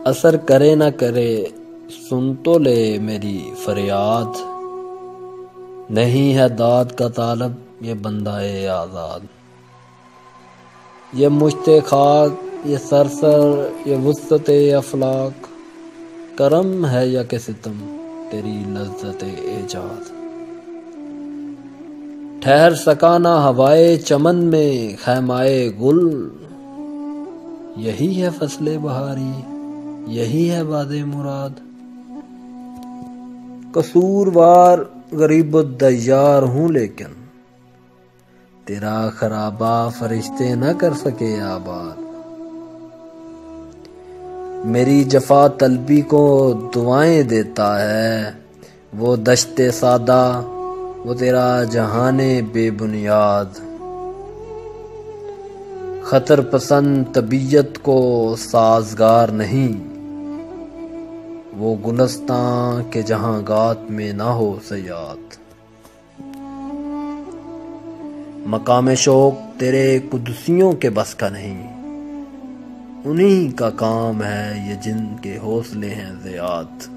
असर करे न करे सुन तो ले मेरी फरियाद, नहीं है दाद का तालब ये बंदाए आज़ाद। ये मुश्ते खाक ये सरसर ये वुस्अते अफलाक, करम है या कि सितम तेरी लज़्ज़ते एजाद। ठहर सका ना हवाए चमन में खैमाए गुल, यही है फसले बहारी यही है वादे मुराद। कसूरवार गरीब दय्यार हूँ लेकिन तेरा खराबा फरिश्ते न कर सके आबाद। मेरी जफा तलबी को दुआएं देता है वो दश्ते सादा, वो तेरा जहाने बेबुनियाद। खतर पसंद तबीयत को साजगार नहीं, वो गुलस्तां के जहां गात में ना हो सयाद। मकाम शौक तेरे कुदसियों के बस का नहीं, उन्हीं का काम है ये जिनके हौसले हैं ज़ियाद।